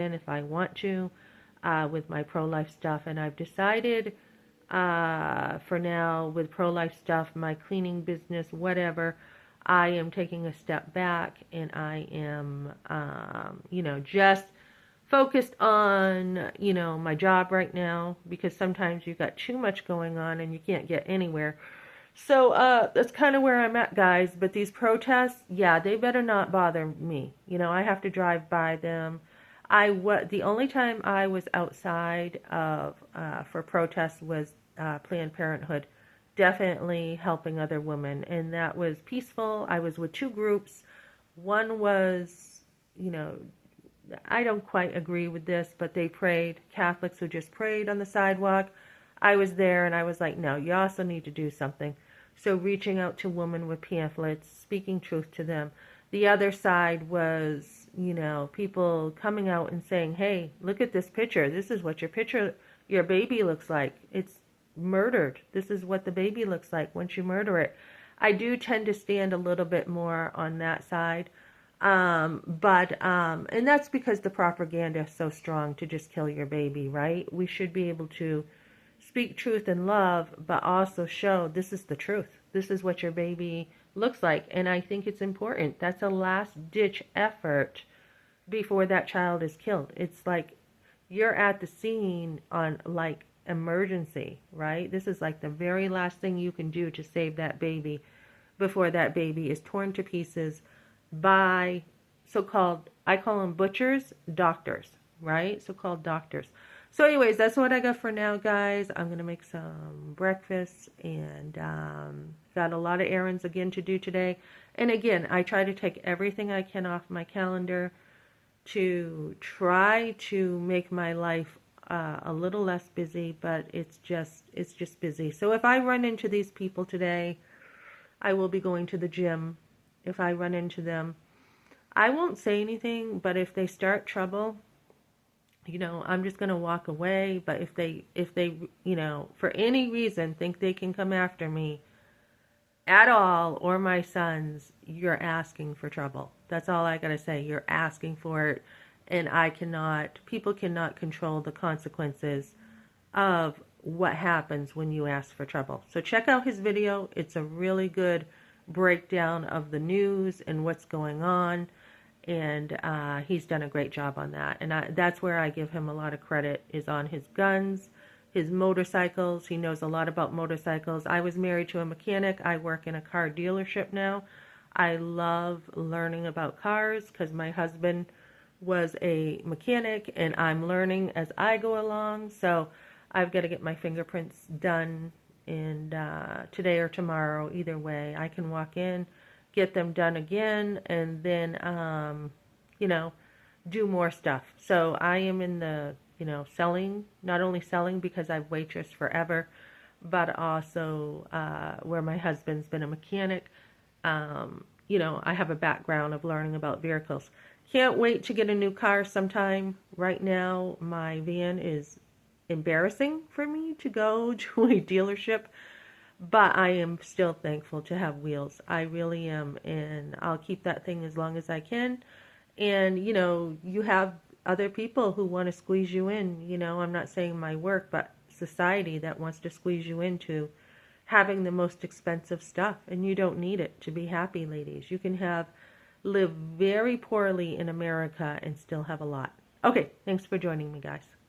in if I want to with my pro-life stuff. And I've decided for now with pro-life stuff, my cleaning business, whatever, I am taking a step back and I am, just focused on, my job right now because sometimes you've got too much going on and you can't get anywhere. So that's kind of where I'm at, guys. But these protests, yeah, they better not bother me. I have to drive by them. The only time I was outside of for protests was Planned Parenthood, definitely helping other women, and that was peaceful. I was with two groups. One was, I don't quite agree with this, but they prayed. Catholics who just prayed on the sidewalk. I was there and I was like, no, you also need to do something. So reaching out to women with pamphlets, speaking truth to them. The other side was, people coming out and saying, hey, look at this picture. This is what your baby looks like. It's murdered. This is what the baby looks like once you murder it. I do tend to stand a little bit more on that side. And that's because the propaganda is so strong to just kill your baby, right? We should be able to speak truth and love, but also show this is the truth. This is what your baby looks like. And I think it's important. That's a last ditch effort before that child is killed. It's like you're at the scene on like emergency, right? This is like the very last thing you can do to save that baby before that baby is torn to pieces by so-called, I call them butchers, doctors, right? So-called doctors. So anyways, that's what I got for now, guys. I'm going to make some breakfast and got a lot of errands again to do today. And again, I try to take everything I can off my calendar to try to make my life a little less busy, but it's just busy. So if I run into these people today, I will be going to the gym. If I run into them, I won't say anything, but if they start trouble, I'm just going to walk away. But if they, for any reason think they can come after me at all or my sons, you're asking for trouble. That's all I got to say. You're asking for it. And people cannot control the consequences of what happens when you ask for trouble. So check out his video. It's a really good breakdown of the news and what's going on. And he's done a great job on that. And that's where I give him a lot of credit, is on his guns, his motorcycles. He knows a lot about motorcycles. I was married to a mechanic. I work in a car dealership now. I love learning about cars because my husband was a mechanic and I'm learning as I go along. So I've got to get my fingerprints done and today or tomorrow, either way. I can walk in, get them done again, and then, do more stuff. So I am in the, selling, not only selling because I've waitressed forever, but also where my husband's been a mechanic. I have a background of learning about vehicles. Can't wait to get a new car sometime. Right now, my van is embarrassing for me to go to a dealership, but I am still thankful to have wheels. I really am, and I'll keep that thing as long as I can. And, you have other people who want to squeeze you in. I'm not saying my work, but society that wants to squeeze you into having the most expensive stuff, and you don't need it to be happy, ladies. You can live very poorly in America and still have a lot. Okay, thanks for joining me, guys.